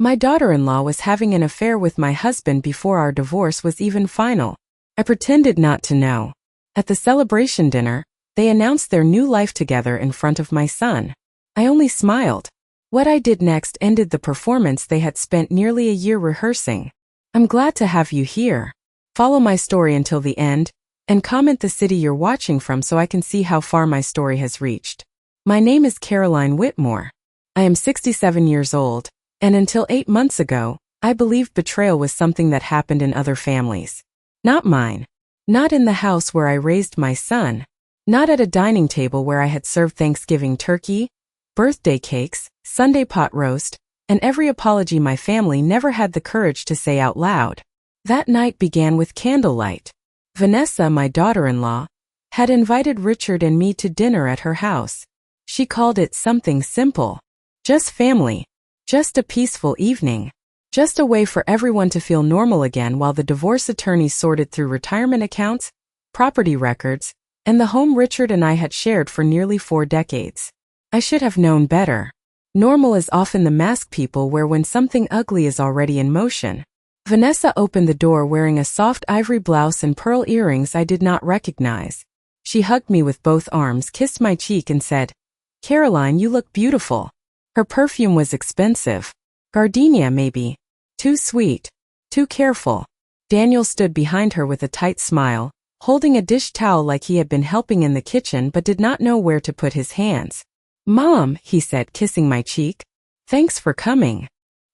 My daughter-in-law was having an affair with my husband before our divorce was even final. I pretended not to know. At the celebration dinner, they announced their new life together in front of my son. I only smiled. What I did next ended the performance they had spent nearly a year rehearsing. I'm glad to have you here. Follow my story until the end, and comment the city you're watching from so I can see how far my story has reached. My name is Caroline Whitmore. I am 67 years old, and until 8 months ago, I believed betrayal was something that happened in other families. Not mine. Not in the house where I raised my son. Not at a dining table where I had served Thanksgiving turkey, birthday cakes, Sunday pot roast, and every apology my family never had the courage to say out loud. That night began with candlelight. Vanessa, my daughter-in-law, had invited Richard and me to dinner at her house. She called it something simple. Just family. Just a peaceful evening. Just a way for everyone to feel normal again while the divorce attorneys sorted through retirement accounts, property records, and the home Richard and I had shared for nearly 4 decades. I should have known better. Normal is often the mask people wear when something ugly is already in motion. Vanessa opened the door wearing a soft ivory blouse and pearl earrings I did not recognize. She hugged me with both arms, kissed my cheek, and said, "Caroline, you look beautiful." Her perfume was expensive. Gardenia, maybe. Too sweet. Too careful. Daniel stood behind her with a tight smile, holding a dish towel like he had been helping in the kitchen but did not know where to put his hands. "Mom," he said, kissing my cheek. "Thanks for coming.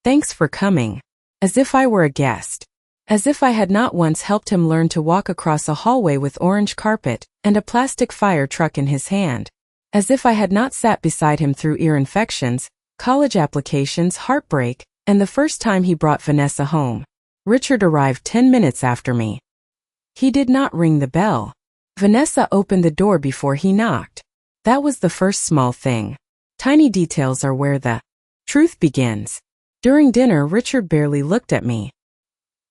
Thanks for coming." As if I were a guest. As if I had not once helped him learn to walk across a hallway with orange carpet and a plastic fire truck in his hand. As if I had not sat beside him through ear infections, college applications, heartbreak, and the first time he brought Vanessa home. Richard arrived 10 minutes after me. He did not ring the bell. Vanessa opened the door before he knocked. That was the first small thing. Tiny details are where the truth begins. During dinner, Richard barely looked at me.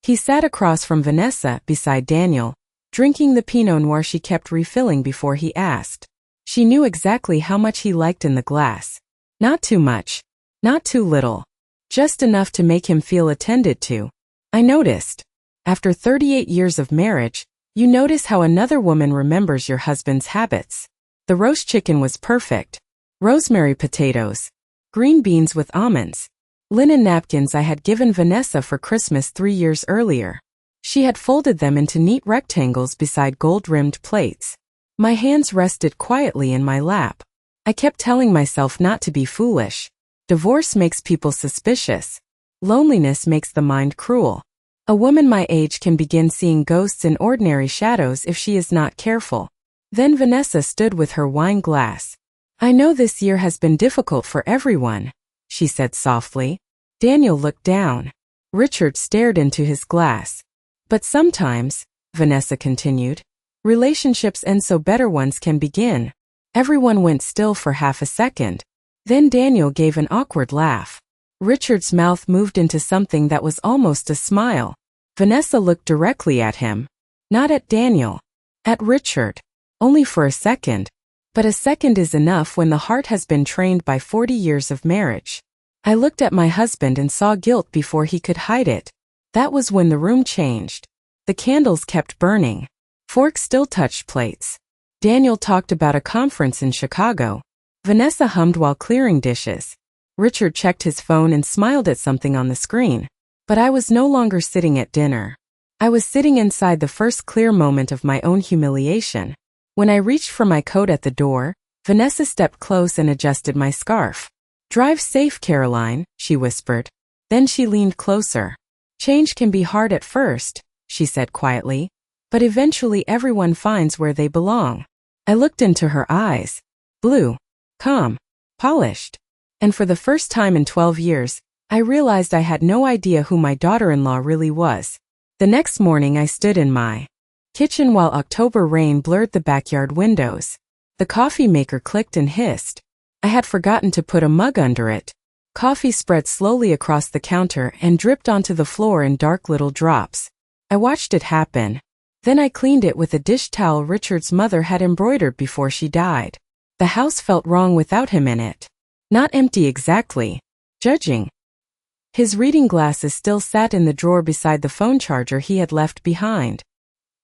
He sat across from Vanessa, beside Daniel, drinking the Pinot Noir she kept refilling before he asked. She knew exactly how much he liked in the glass. Not too much. Not too little. Just enough to make him feel attended to. I noticed. After 38 years of marriage, you notice how another woman remembers your husband's habits. The roast chicken was perfect. Rosemary potatoes. Green beans with almonds. Linen napkins I had given Vanessa for Christmas 3 years earlier. She had folded them into neat rectangles beside gold-rimmed plates. My hands rested quietly in my lap. I kept telling myself not to be foolish. Divorce makes people suspicious. Loneliness makes the mind cruel. A woman my age can begin seeing ghosts in ordinary shadows if she is not careful. Then Vanessa stood with her wine glass. "I know this year has been difficult for everyone," she said softly. Daniel looked down. Richard stared into his glass. "But sometimes," Vanessa continued, "relationships end so better ones can begin." Everyone went still for half a second. Then Daniel gave an awkward laugh. Richard's mouth moved into something that was almost a smile. Vanessa looked directly at him. Not at Daniel. At Richard. Only for a second. But a second is enough when the heart has been trained by 40 years of marriage. I looked at my husband and saw guilt before he could hide it. That was when the room changed. The candles kept burning. Forks still touched plates. Daniel talked about a conference in Chicago. Vanessa hummed while clearing dishes. Richard checked his phone and smiled at something on the screen. But I was no longer sitting at dinner. I was sitting inside the first clear moment of my own humiliation. When I reached for my coat at the door, Vanessa stepped close and adjusted my scarf. "Drive safe, Caroline," she whispered. Then she leaned closer. "Change can be hard at first," she said quietly, "but eventually everyone finds where they belong." I looked into her eyes. Blue. Calm. Polished. And for the first time in 12 years, I realized I had no idea who my daughter-in-law really was. The next morning I stood in my kitchen while October rain blurred the backyard windows. The coffee maker clicked and hissed. I had forgotten to put a mug under it. Coffee spread slowly across the counter and dripped onto the floor in dark little drops. I watched it happen. Then I cleaned it with a dish towel Richard's mother had embroidered before she died. The house felt wrong without him in it. Not empty exactly. Judging. His reading glasses still sat in the drawer beside the phone charger he had left behind.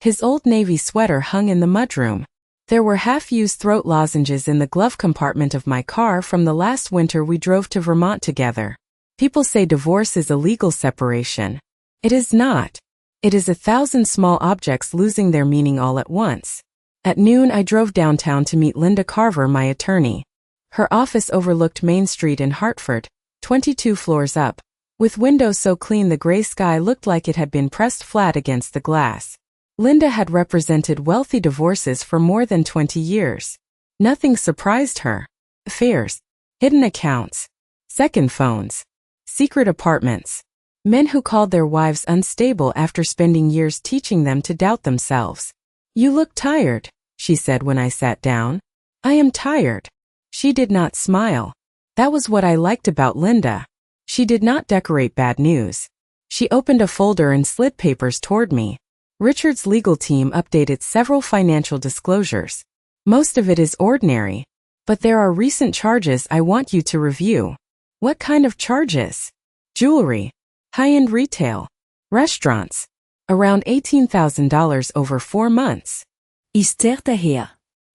His old navy sweater hung in the mudroom. There were half-used throat lozenges in the glove compartment of my car from the last winter we drove to Vermont together. People say divorce is a legal separation. It is not. It is 1,000 small objects losing their meaning all at once. At noon I drove downtown to meet Linda Carver, my attorney. Her office overlooked Main Street in Hartford, 22 floors up, with windows so clean the gray sky looked like it had been pressed flat against the glass. Linda had represented wealthy divorces for more than 20 years. Nothing surprised her. Affairs, hidden accounts, second phones, secret apartments. Men who called their wives unstable after spending years teaching them to doubt themselves. "You look tired," she said when I sat down. "I am tired." She did not smile. That was what I liked about Linda. She did not decorate bad news. She opened a folder and slid papers toward me. Richard's legal team updated several financial disclosures. Most of it is ordinary, but there are recent charges I want you to review. What kind of charges? Jewelry. High-end retail. Restaurants. Around $18,000 over 4 months. Esther daher.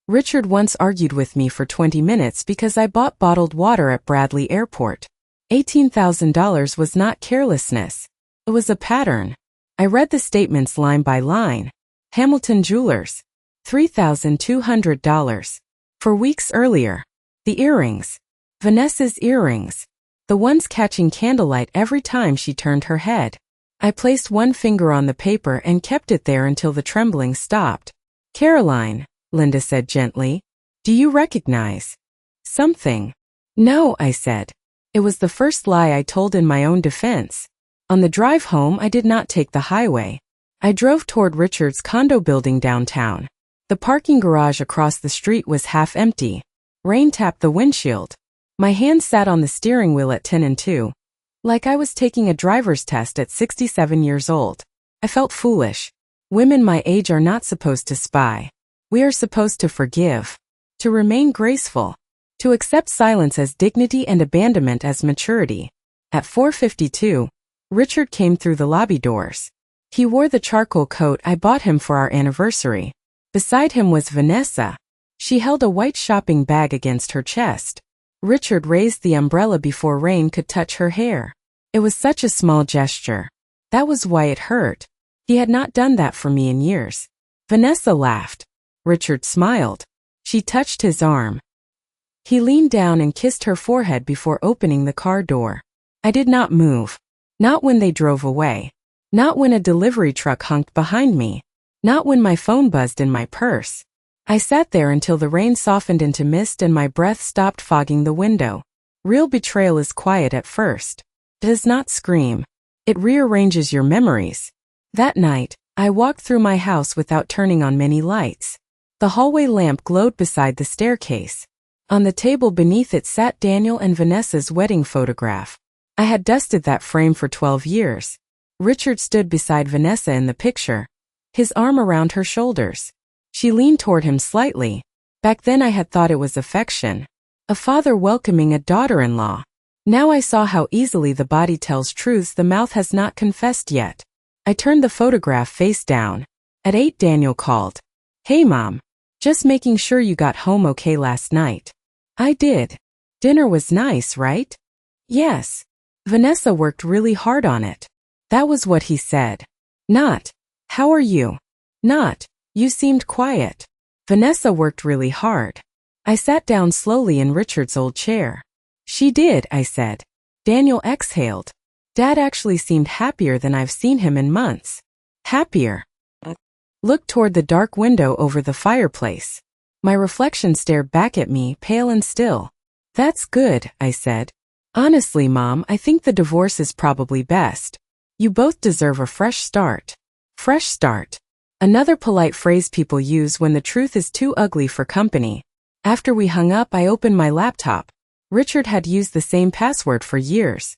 Richard once argued with me for 20 minutes because I bought bottled water at Bradley Airport. $18,000 was not carelessness. It was a pattern. I read the statements line by line. Hamilton Jewelers. $3,200. For weeks earlier. The earrings. Vanessa's earrings. The ones catching candlelight every time she turned her head. I placed one finger on the paper and kept it there until the trembling stopped. "Caroline," Linda said gently, "do you recognize something?" "No," I said. It was the first lie I told in my own defense. On the drive home, I did not take the highway. I drove toward Richard's condo building downtown. The parking garage across the street was half empty. Rain tapped the windshield. My hand sat on the steering wheel at 10 and 2. Like I was taking a driver's test at 67 years old. I felt foolish. Women my age are not supposed to spy. We are supposed to forgive. To remain graceful. To accept silence as dignity and abandonment as maturity. At 4:52, Richard came through the lobby doors. He wore the charcoal coat I bought him for our anniversary. Beside him was Vanessa. She held a white shopping bag against her chest. Richard raised the umbrella before rain could touch her hair. It was such a small gesture. That was why it hurt. He had not done that for me in years. Vanessa laughed. Richard smiled. She touched his arm. He leaned down and kissed her forehead before opening the car door. I did not move. Not when they drove away. Not when a delivery truck honked behind me. Not when my phone buzzed in my purse. I sat there until the rain softened into mist and my breath stopped fogging the window. Real betrayal is quiet at first. It does not scream. It rearranges your memories. That night, I walked through my house without turning on many lights. The hallway lamp glowed beside the staircase. On the table beneath it sat Daniel and Vanessa's wedding photograph. I had dusted that frame for 12 years. Richard stood beside Vanessa in the picture, his arm around her shoulders. She leaned toward him slightly. Back then I had thought it was affection. A father welcoming a daughter-in-law. Now I saw how easily the body tells truths the mouth has not confessed yet. I turned the photograph face down. At 8 Daniel called. "Hey Mom. Just making sure you got home okay last night." I did. "Dinner was nice, right?" "Yes." Vanessa worked really hard on it. That was what he said. Not, "How are you?" Not, "You seemed quiet." Vanessa worked really hard. I sat down slowly in Richard's old chair. "She did," I said. Daniel exhaled. "Dad actually seemed happier than I've seen him in months." "Happier?" Looked toward the dark window over the fireplace. My reflection stared back at me, pale and still. "That's good," I said. "Honestly, Mom, I think the divorce is probably best. You both deserve a fresh start." Fresh start. Another polite phrase people use when the truth is too ugly for company. After we hung up, I opened my laptop. Richard had used the same password for years.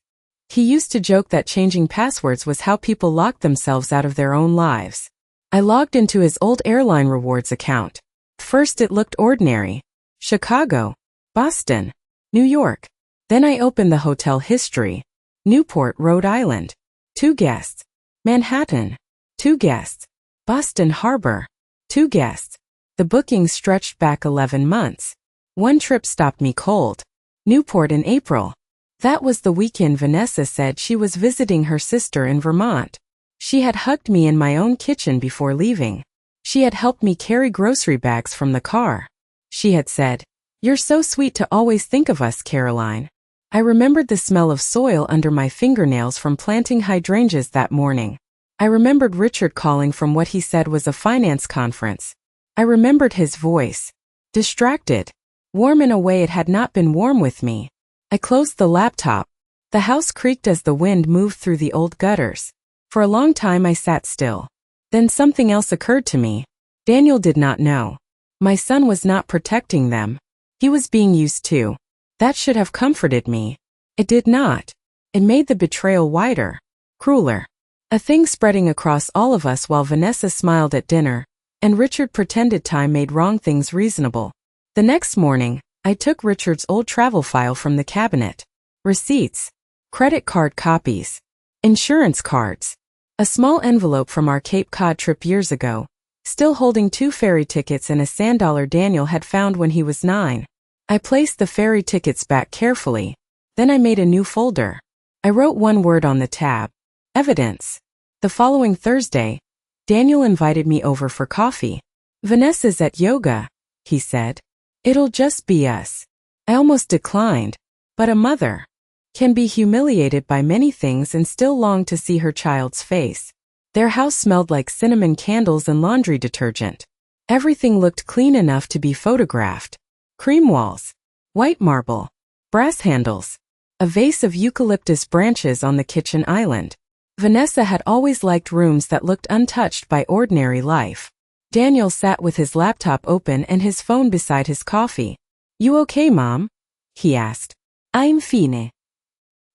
He used to joke that changing passwords was how people locked themselves out of their own lives. I logged into his old airline rewards account. First it looked ordinary. Chicago, Boston, New York. Then I opened the hotel history. Newport, Rhode Island. 2 guests. Manhattan. 2 guests. Boston Harbor. 2 guests. The bookings stretched back 11 months. 1 trip stopped me cold. Newport in April. That was the weekend Vanessa said she was visiting her sister in Vermont. She had hugged me in my own kitchen before leaving. She had helped me carry grocery bags from the car. She had said, "You're so sweet to always think of us, Caroline." I remembered the smell of soil under my fingernails from planting hydrangeas that morning. I remembered Richard calling from what he said was a finance conference. I remembered his voice. Distracted. Warm in a way it had not been warm with me. I closed the laptop. The house creaked as the wind moved through the old gutters. For a long time I sat still. Then something else occurred to me. Daniel did not know. My son was not protecting them. He was being used too. That should have comforted me. It did not. It made the betrayal wider, crueler. A thing spreading across all of us while Vanessa smiled at dinner, and Richard pretended time made wrong things reasonable. The next morning, I took Richard's old travel file from the cabinet. Receipts, credit card copies, insurance cards, a small envelope from our Cape Cod trip years ago, still holding 2 ferry tickets and a sand dollar Daniel had found when he was 9. I placed the ferry tickets back carefully. Then I made a new folder. I wrote 1 word on the tab. Evidence. The following Thursday, Daniel invited me over for coffee. "Vanessa's at yoga," he said. "It'll just be us." I almost declined. But a mother can be humiliated by many things and still long to see her child's face. Their house smelled like cinnamon candles and laundry detergent. Everything looked clean enough to be photographed. Cream walls, white marble, brass handles, a vase of eucalyptus branches on the kitchen island. Vanessa had always liked rooms that looked untouched by ordinary life. Daniel sat with his laptop open and his phone beside his coffee. "You okay, Mom?" he asked. "I'm fine."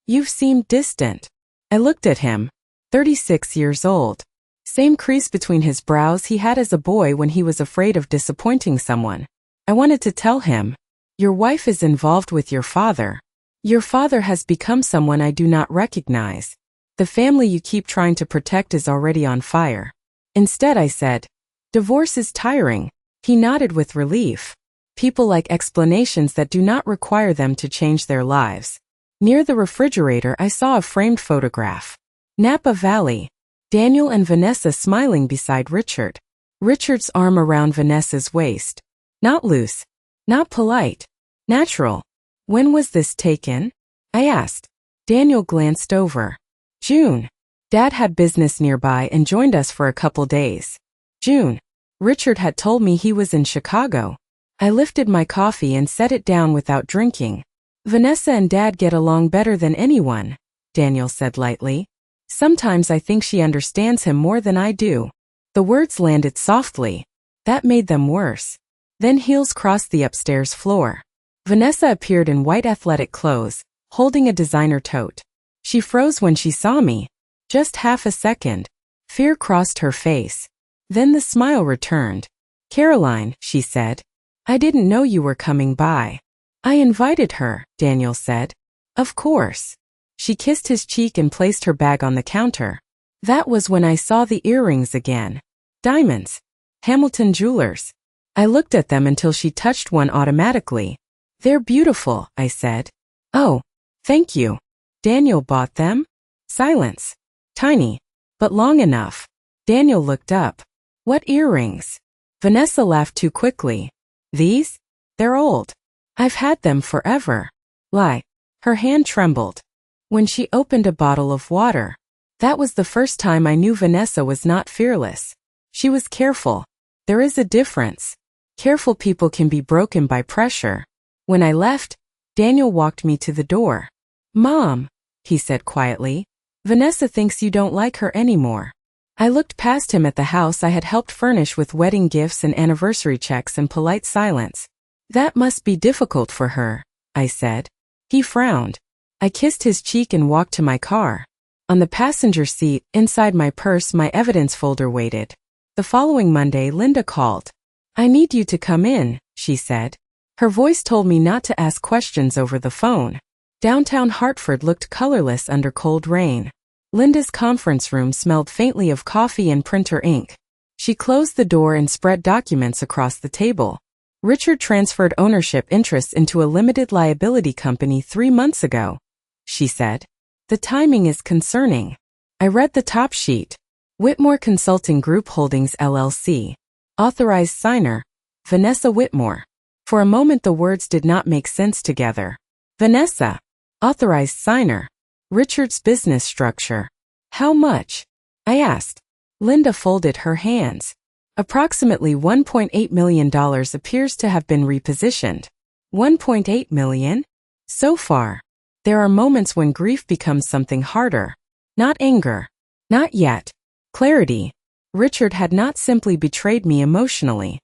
"You've seemed distant." I looked at him. 36 years old. Same crease between his brows he had as a boy when he was afraid of disappointing someone. I wanted to tell him, "Your wife is involved with your father. Your father has become someone I do not recognize. The family you keep trying to protect is already on fire." Instead I said, "Divorce is tiring." He nodded with relief. People like explanations that do not require them to change their lives. Near the refrigerator I saw a framed photograph. Napa Valley. Daniel and Vanessa smiling beside Richard. Richard's arm around Vanessa's waist. Not loose. Not polite. Natural. "When was this taken?" I asked. Daniel glanced over. "June. Dad had business nearby and joined us for a couple days." June. Richard had told me he was in Chicago. I lifted my coffee and set it down without drinking. "Vanessa and Dad get along better than anyone," Daniel said lightly. "Sometimes I think she understands him more than I do." The words landed softly. That made them worse. Then heels crossed the upstairs floor. Vanessa appeared in white athletic clothes, holding a designer tote. She froze when she saw me. Just half a second. Fear crossed her face. Then the smile returned. "Caroline," she said. "I didn't know you were coming by." "I invited her," Daniel said. "Of course." She kissed his cheek and placed her bag on the counter. That was when I saw the earrings again. Diamonds. Hamilton Jewelers. I looked at them until she touched one automatically. "They're beautiful," I said. "Oh, thank you." "Daniel bought them?" Silence. Tiny, but long enough. Daniel looked up. "What earrings?" Vanessa laughed too quickly. "These? They're old. I've had them forever." Lie. Her hand trembled. When she opened a bottle of water. That was the first time I knew Vanessa was not fearless. She was careful. There is a difference. Careful people can be broken by pressure. When I left, Daniel walked me to the door. "Mom," he said quietly, "Vanessa thinks you don't like her anymore." I looked past him at the house I had helped furnish with wedding gifts and anniversary checks and polite silence. "That must be difficult for her," I said. He frowned. I kissed his cheek and walked to my car. On the passenger seat, inside my purse, my evidence folder waited. The following Monday, Linda called. "I need you to come in," she said. Her voice told me not to ask questions over the phone. Downtown Hartford looked colorless under cold rain. Linda's conference room smelled faintly of coffee and printer ink. She closed the door and spread documents across the table. Richard transferred ownership interests into a limited liability company 3 months ago, she said. The timing is concerning. I read the top sheet. Whitmore Consulting Group Holdings LLC. Authorized signer, Vanessa Whitmore. For a moment the words did not make sense together. Vanessa. Authorized signer. Richard's business structure. How much? I asked. Linda folded her hands. Approximately $1.8 million appears to have been repositioned. $1.8 million? So far. There are moments when grief becomes something harder. Not anger. Not yet. Clarity. Richard had not simply betrayed me emotionally.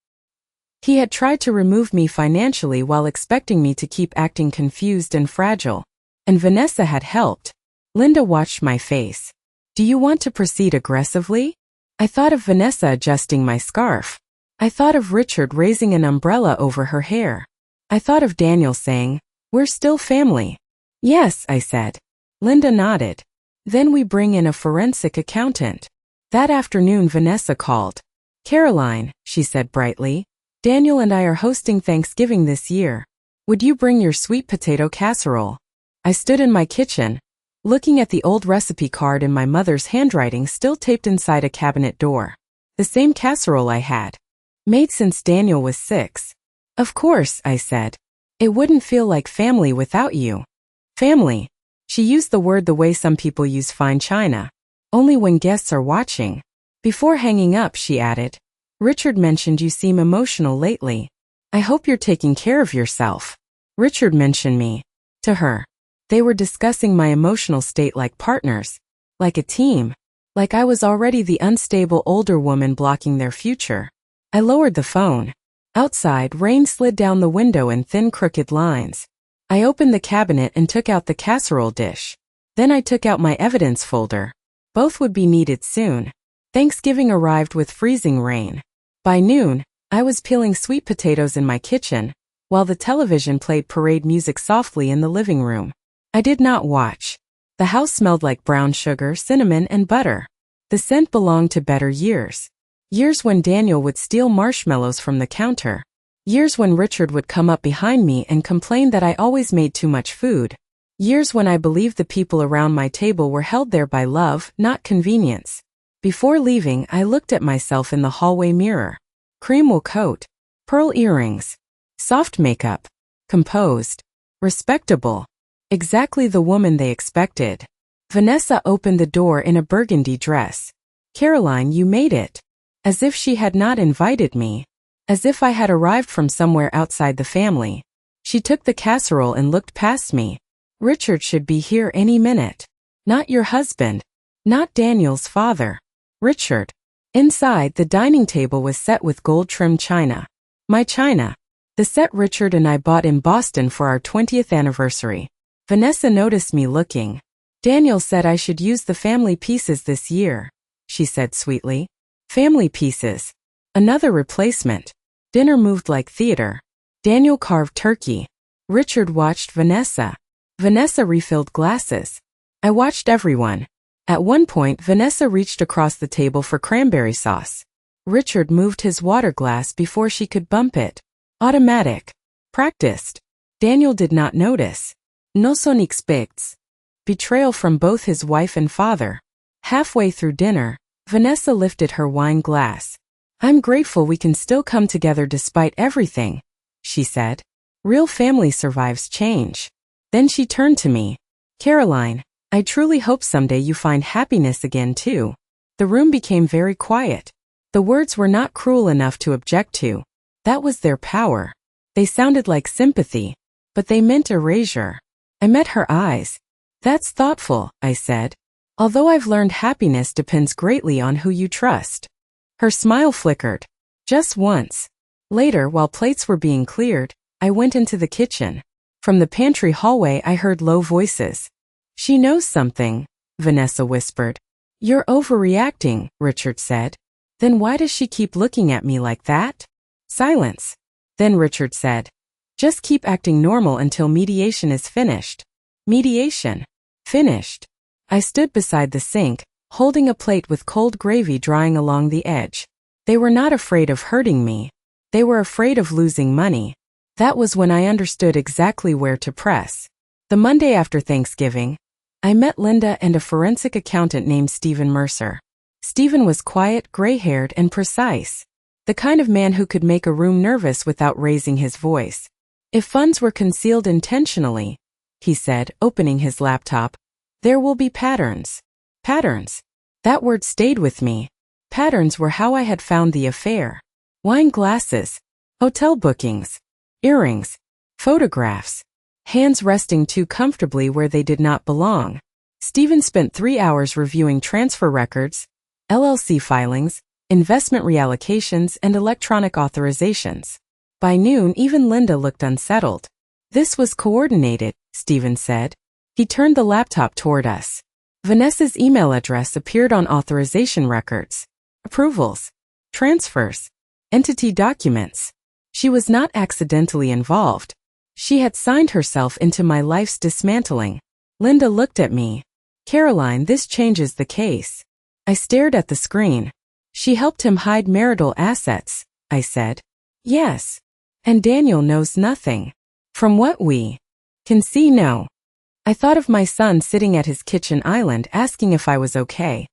He had tried to remove me financially while expecting me to keep acting confused and fragile. And Vanessa had helped. Linda watched my face. Do you want to proceed aggressively? I thought of Vanessa adjusting my scarf. I thought of Richard raising an umbrella over her hair. I thought of Daniel saying, "We're still family." Yes, I said. Linda nodded. Then we bring in a forensic accountant. That afternoon Vanessa called. Caroline, she said brightly, Daniel and I are hosting Thanksgiving this year. Would you bring your sweet potato casserole? I stood in my kitchen, looking at the old recipe card in my mother's handwriting still taped inside a cabinet door. The same casserole I had made since Daniel was 6. Of course, I said. It wouldn't feel like family without you. Family. She used the word the way some people use fine china. Only when guests are watching. Before hanging up, she added, Richard mentioned you seem emotional lately. I hope you're taking care of yourself. Richard mentioned me. To her. They were discussing my emotional state like partners. Like a team. Like I was already the unstable older woman blocking their future. I lowered the phone. Outside, rain slid down the window in thin crooked lines. I opened the cabinet and took out the casserole dish. Then I took out my evidence folder. Both would be needed soon. Thanksgiving arrived with freezing rain. By noon, I was peeling sweet potatoes in my kitchen, while the television played parade music softly in the living room. I did not watch. The house smelled like brown sugar, cinnamon, and butter. The scent belonged to better years. Years when Daniel would steal marshmallows from the counter. Years when Richard would come up behind me and complain that I always made too much food. Years when I believed the people around my table were held there by love, not convenience. Before leaving, I looked at myself in the hallway mirror. Cream wool coat. Pearl earrings. Soft makeup. Composed. Respectable. Exactly the woman they expected. Vanessa opened the door in a burgundy dress. Caroline, you made it. As if she had not invited me. As if I had arrived from somewhere outside the family. She took the casserole and looked past me. Richard should be here any minute. Not your husband. Not Daniel's father. Richard. Inside, the dining table was set with gold-trimmed china. My china. The set Richard and I bought in Boston for our 20th anniversary. Vanessa noticed me looking. Daniel said I should use the family pieces this year, she said sweetly. Family pieces. Another replacement. Dinner moved like theater. Daniel carved turkey. Richard watched Vanessa. Vanessa refilled glasses. I watched everyone. At one point, Vanessa reached across the table for cranberry sauce. Richard moved his water glass before she could bump it. Automatic. Practiced. Daniel did not notice. No son expects. Betrayal from both his wife and father. Halfway through dinner, Vanessa lifted her wine glass. I'm grateful we can still come together despite everything, she said. Real family survives change. Then she turned to me. Caroline, I truly hope someday you find happiness again too. The room became very quiet. The words were not cruel enough to object to. That was their power. They sounded like sympathy, but they meant erasure. I met her eyes. That's thoughtful, I said. Although I've learned happiness depends greatly on who you trust. Her smile flickered. Just once. Later, while plates were being cleared, I went into the kitchen. From the pantry hallway I heard low voices. She knows something, Vanessa whispered. You're overreacting, Richard said. Then why does she keep looking at me like that? Silence. Then Richard said, just keep acting normal until mediation is finished. Mediation. Finished. I stood beside the sink, holding a plate with cold gravy drying along the edge. They were not afraid of hurting me. They were afraid of losing money. That was when I understood exactly where to press. The Monday after Thanksgiving, I met Linda and a forensic accountant named Stephen Mercer. Stephen was quiet, gray-haired, and precise. The kind of man who could make a room nervous without raising his voice. If funds were concealed intentionally, he said, opening his laptop, there will be patterns. Patterns. That word stayed with me. Patterns were how I had found the affair. Wine glasses, hotel bookings, earrings, photographs, hands resting too comfortably where they did not belong. Stephen spent 3 hours reviewing transfer records, LLC filings, investment reallocations, and electronic authorizations. By noon, even Linda looked unsettled. This was coordinated, Stephen said. He turned the laptop toward us. Vanessa's email address appeared on authorization records, approvals, transfers, entity documents. She was not accidentally involved. She had signed herself into my life's dismantling. Linda looked at me. Caroline, this changes the case. I stared at the screen. She helped him hide marital assets, I said. Yes. And Daniel knows nothing. From what we can see, no. I thought of my son sitting at his kitchen island asking if I was okay.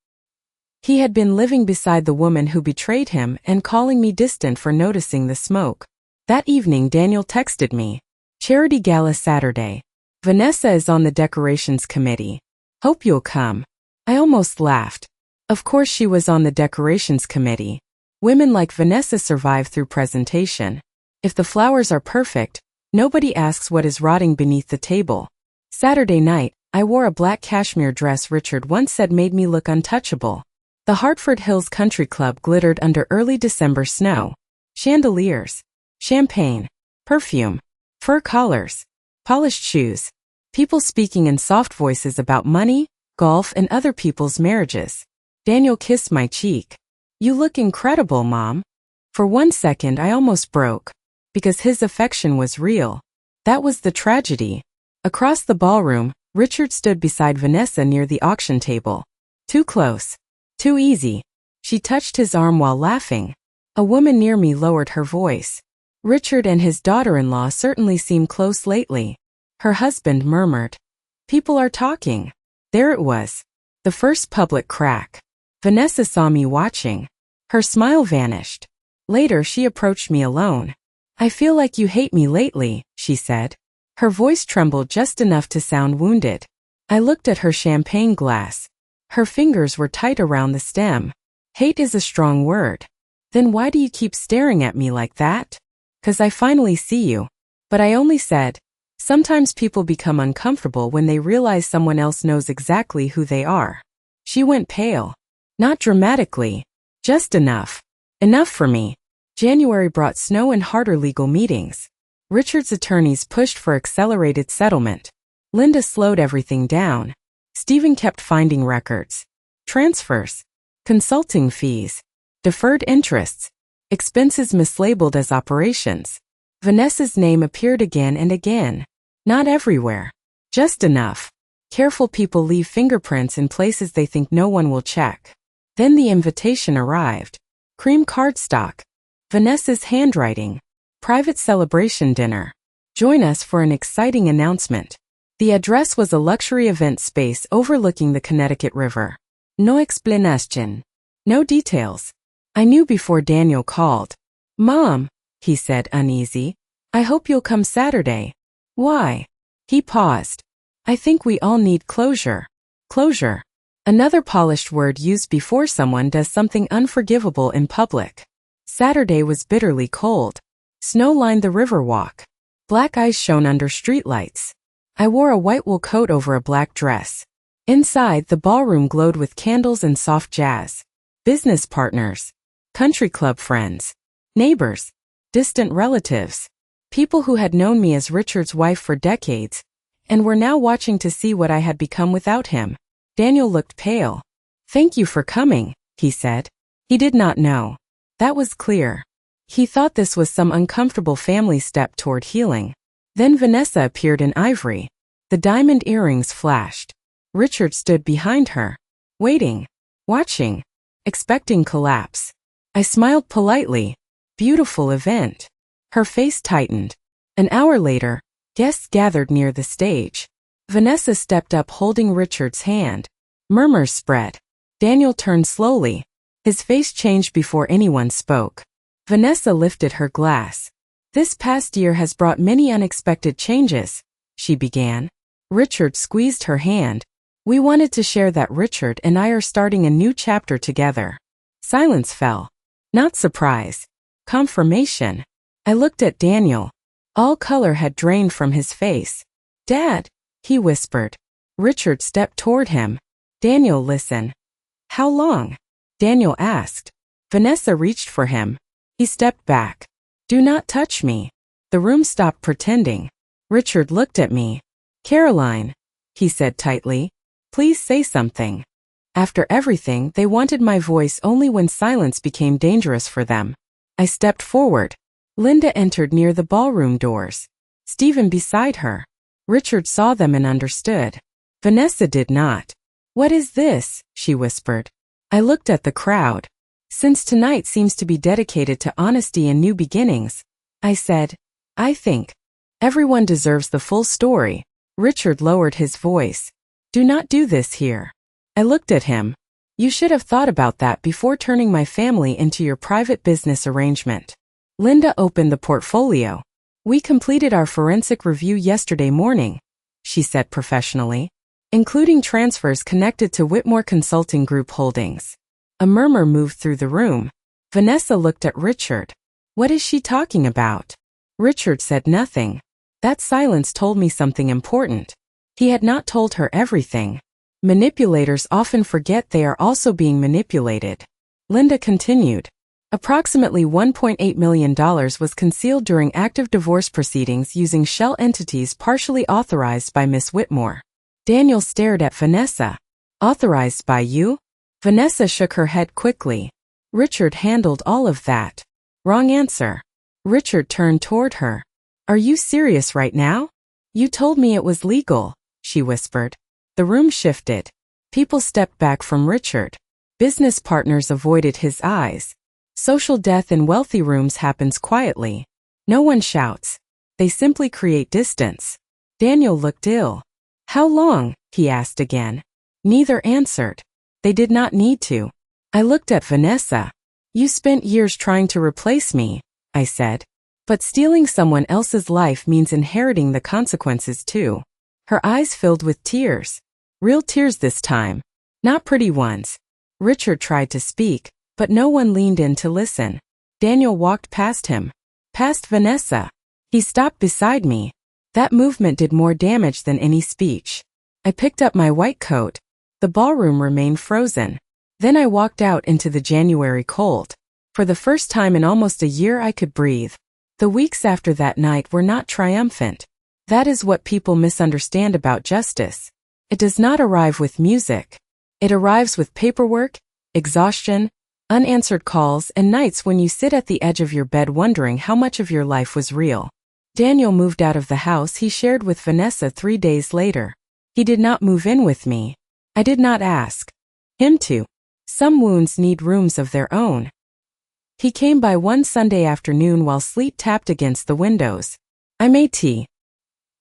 He had been living beside the woman who betrayed him and calling me distant for noticing the smoke. That evening Daniel texted me. Charity Gala Saturday. Vanessa is on the decorations committee. Hope you'll come. I almost laughed. Of course she was on the decorations committee. Women like Vanessa survive through presentation. If the flowers are perfect, nobody asks what is rotting beneath the table. Saturday night, I wore a black cashmere dress Richard once said made me look untouchable. The Hartford Hills Country Club glittered under early December snow. Chandeliers, champagne, perfume, fur collars, polished shoes, people speaking in soft voices about money, golf, and other people's marriages. Daniel kissed my cheek. You look incredible, Mom. For 1 second I almost broke. Because his affection was real. That was the tragedy. Across the ballroom, Richard stood beside Vanessa near the auction table. Too close. Too easy. She touched his arm while laughing. A woman near me lowered her voice. Richard and his daughter-in-law certainly seem close lately. Her husband murmured. People are talking. There it was. The first public crack. Vanessa saw me watching. Her smile vanished. Later she approached me alone. I feel like you hate me lately, she said. Her voice trembled just enough to sound wounded. I looked at her champagne glass. Her fingers were tight around the stem. Hate is a strong word. Then why do you keep staring at me like that? 'Cause I finally see you. But I only said, sometimes people become uncomfortable when they realize someone else knows exactly who they are. She went pale. Not dramatically. Just enough. Enough for me. January brought snow and harder legal meetings. Richard's attorneys pushed for accelerated settlement. Linda slowed everything down. Stephen kept finding records. Transfers. Consulting fees. Deferred interests. Expenses mislabeled as operations. Vanessa's name appeared again and again. Not everywhere. Just enough. Careful people leave fingerprints in places they think no one will check. Then the invitation arrived. Cream cardstock. Vanessa's handwriting. Private celebration dinner. Join us for an exciting announcement. The address was a luxury event space overlooking the Connecticut River. No explanation. No details. I knew before Daniel called. Mom, he said, uneasy. I hope you'll come Saturday. Why? He paused. I think we all need closure. Closure. Another polished word used before someone does something unforgivable in public. Saturday was bitterly cold. Snow lined the river walk. Black ice shone under streetlights. I wore a white wool coat over a black dress. Inside, the ballroom glowed with candles and soft jazz. Business partners. Country club friends. Neighbors. Distant relatives. People who had known me as Richard's wife for decades, and were now watching to see what I had become without him. Daniel looked pale. Thank you for coming, he said. He did not know. That was clear. He thought this was some uncomfortable family step toward healing. Then Vanessa appeared in ivory. The diamond earrings flashed. Richard stood behind her, waiting, watching, expecting collapse. I smiled politely. Beautiful event. Her face tightened. An hour later, guests gathered near the stage. Vanessa stepped up holding Richard's hand. Murmurs spread. Daniel turned slowly. His face changed before anyone spoke. Vanessa lifted her glass. This past year has brought many unexpected changes, she began. Richard squeezed her hand. We wanted to share that Richard and I are starting a new chapter together. Silence fell. Not surprise. Confirmation. I looked at Daniel. All color had drained from his face. Dad, he whispered. Richard stepped toward him. Daniel, listen. How long? Daniel asked. Vanessa reached for him. He stepped back. Do not touch me. The room stopped pretending. Richard looked at me. Caroline, he said tightly. Please say something. After everything, they wanted my voice only when silence became dangerous for them. I stepped forward. Linda entered near the ballroom doors. Stephen beside her. Richard saw them and understood. Vanessa did not. What is this? She whispered. I looked at the crowd. Since tonight seems to be dedicated to honesty and new beginnings, I said, I think everyone deserves the full story. Richard lowered his voice. Do not do this here. I looked at him. You should have thought about that before turning my family into your private business arrangement. Linda opened the portfolio. We completed our forensic review yesterday morning, she said professionally, including transfers connected to Whitmore Consulting Group Holdings. A murmur moved through the room. Vanessa looked at Richard. What is she talking about? Richard said nothing. That silence told me something important. He had not told her everything. Manipulators often forget they are also being manipulated. Linda continued. Approximately $1.8 million was concealed during active divorce proceedings using shell entities partially authorized by Miss Whitmore. Daniel stared at Vanessa. Authorized by you? Vanessa shook her head quickly. Richard handled all of that. Wrong answer. Richard turned toward her. Are you serious right now? You told me it was legal, she whispered. The room shifted. People stepped back from Richard. Business partners avoided his eyes. Social death in wealthy rooms happens quietly. No one shouts. They simply create distance. Daniel looked ill. How long? He asked again. Neither answered. They did not need to. I looked at Vanessa. You spent years trying to replace me, I said. But stealing someone else's life means inheriting the consequences too. Her eyes filled with tears. Real tears this time. Not pretty ones. Richard tried to speak, but no one leaned in to listen. Daniel walked past him. Past Vanessa. He stopped beside me. That movement did more damage than any speech. I picked up my white coat. The ballroom remained frozen. Then I walked out into the January cold. For the first time in almost a year I could breathe. The weeks after that night were not triumphant. That is what people misunderstand about justice. It does not arrive with music. It arrives with paperwork, exhaustion, unanswered calls, and nights when you sit at the edge of your bed wondering how much of your life was real. Daniel moved out of the house he shared with Vanessa 3 days later. He did not move in with me. I did not ask him to. Some wounds need rooms of their own. He came by one Sunday afternoon while sleet tapped against the windows. I made tea.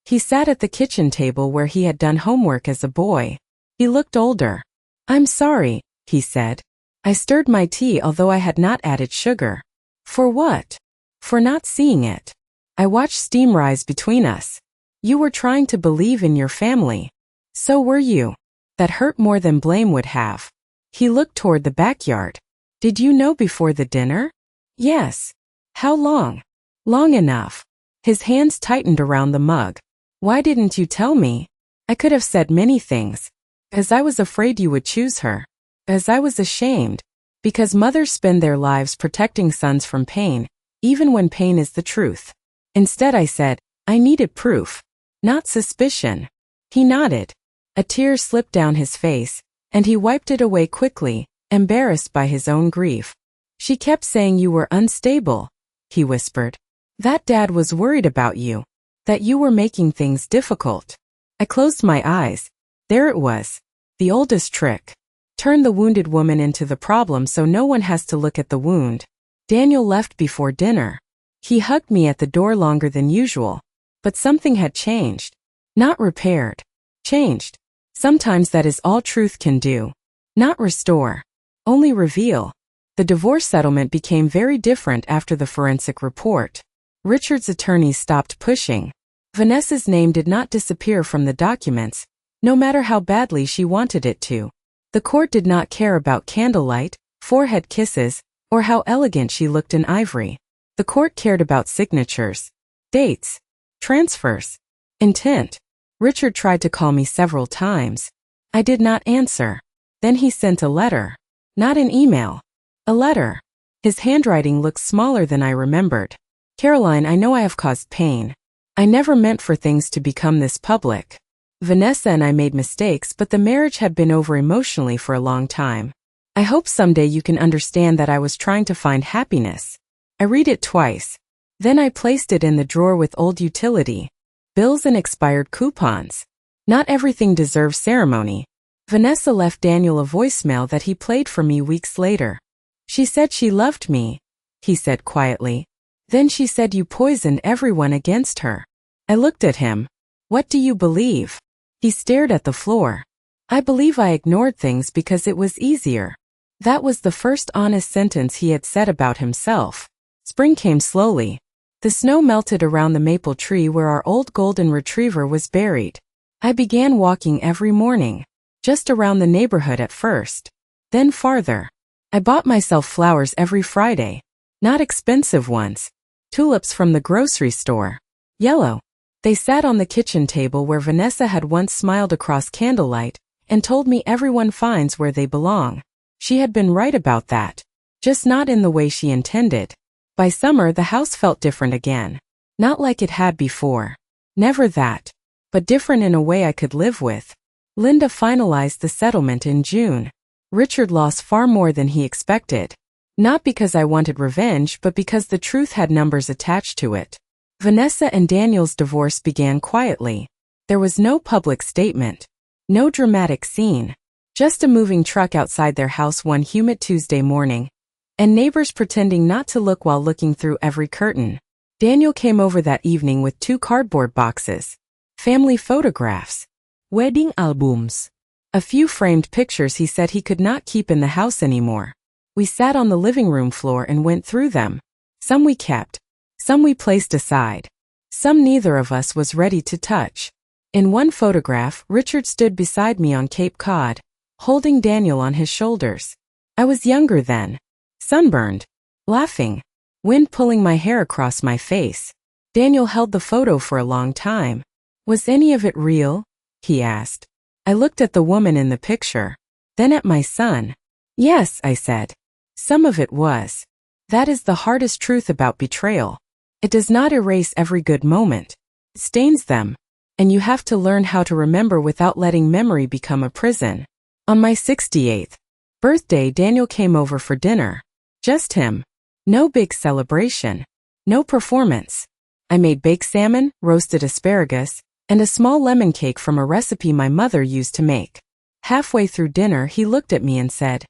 He sat at the kitchen table where he had done homework as a boy. He looked older. I'm sorry, he said. I stirred my tea although I had not added sugar. For what? For not seeing it. I watched steam rise between us. You were trying to believe in your family. So were you. That hurt more than blame would have. He looked toward the backyard. Did you know before the dinner? Yes. How long? Long enough. His hands tightened around the mug. Why didn't you tell me? I could have said many things. As I was afraid you would choose her. As I was ashamed. Because mothers spend their lives protecting sons from pain, even when pain is the truth. Instead I said, I needed proof. Not suspicion. He nodded. A tear slipped down his face, and he wiped it away quickly, embarrassed by his own grief. She kept saying you were unstable, he whispered. That dad was worried about you. That you were making things difficult. I closed my eyes. There it was. The oldest trick. Turn the wounded woman into the problem so no one has to look at the wound. Daniel left before dinner. He hugged me at the door longer than usual. But something had changed. Not repaired. Changed. Sometimes that is all truth can do. Not restore. Only reveal. The divorce settlement became very different after the forensic report. Richard's attorneys stopped pushing. Vanessa's name did not disappear from the documents, no matter how badly she wanted it to. The court did not care about candlelight, forehead kisses, or how elegant she looked in ivory. The court cared about signatures, dates, transfers, intent. Richard tried to call me several times. I did not answer. Then he sent a letter. Not an email. A letter. His handwriting looked smaller than I remembered. Caroline, I know I have caused pain. I never meant for things to become this public. Vanessa and I made mistakes, but the marriage had been over emotionally for a long time. I hope someday you can understand that I was trying to find happiness. I read it twice. Then I placed it in the drawer with old utility bills and expired coupons. Not everything deserves ceremony. Vanessa left Daniel a voicemail that he played for me weeks later. She said she loved me, he said quietly. Then she said you poisoned everyone against her. I looked at him. What do you believe? He stared at the floor. I believe I ignored things because it was easier. That was the first honest sentence he had said about himself. Spring came slowly. The snow melted around the maple tree where our old golden retriever was buried. I began walking every morning. Just around the neighborhood at first. Then farther. I bought myself flowers every Friday. Not expensive ones. Tulips from the grocery store. Yellow. They sat on the kitchen table where Vanessa had once smiled across candlelight and told me everyone finds where they belong. She had been right about that. Just not in the way she intended. By summer the house felt different again. Not like it had before. Never that. But different in a way I could live with. Linda finalized the settlement in June. Richard lost far more than he expected. Not because I wanted revenge, but because the truth had numbers attached to it. Vanessa and Daniel's divorce began quietly. There was no public statement. No dramatic scene. Just a moving truck outside their house one humid Tuesday morning, and neighbors pretending not to look while looking through every curtain. Daniel came over that evening with 2 cardboard boxes. Family photographs. Wedding albums. A few framed pictures he said he could not keep in the house anymore. We sat on the living room floor and went through them. Some we kept. Some we placed aside. Some neither of us was ready to touch. In one photograph, Richard stood beside me on Cape Cod, holding Daniel on his shoulders. I was younger then. Sunburned. Laughing. Wind pulling my hair across my face. Daniel held the photo for a long time. Was any of it real? He asked. I looked at the woman in the picture. Then at my son. Yes, I said. Some of it was. That is the hardest truth about betrayal. It does not erase every good moment. It stains them. And you have to learn how to remember without letting memory become a prison. On my 68th birthday, Daniel came over for dinner. Just him. No big celebration. No performance. I made baked salmon, roasted asparagus, and a small lemon cake from a recipe my mother used to make. Halfway through dinner, he looked at me and said,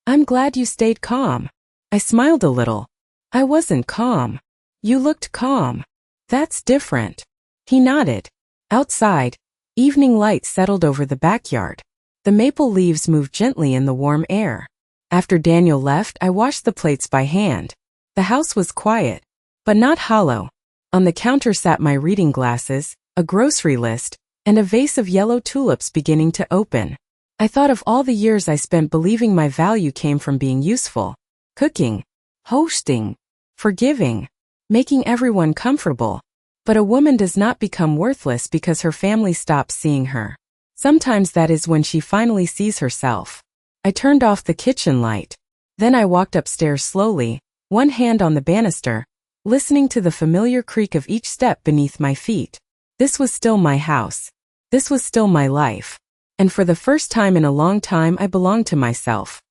"I'm glad you stayed calm." I smiled a little. I wasn't calm. You looked calm. That's different. He nodded. Outside, evening light settled over the backyard. The maple leaves moved gently in the warm air. After Daniel left, I washed the plates by hand. The house was quiet, but not hollow. On the counter sat my reading glasses, a grocery list, and a vase of yellow tulips beginning to open. I thought of all the years I spent believing my value came from being useful. Cooking, hosting, forgiving, making everyone comfortable. But a woman does not become worthless because her family stops seeing her. Sometimes that is when she finally sees herself. I turned off the kitchen light. Then I walked upstairs slowly, one hand on the banister, listening to the familiar creak of each step beneath my feet. This was still my house. This was still my life. And for the first time in a long time I belonged to myself.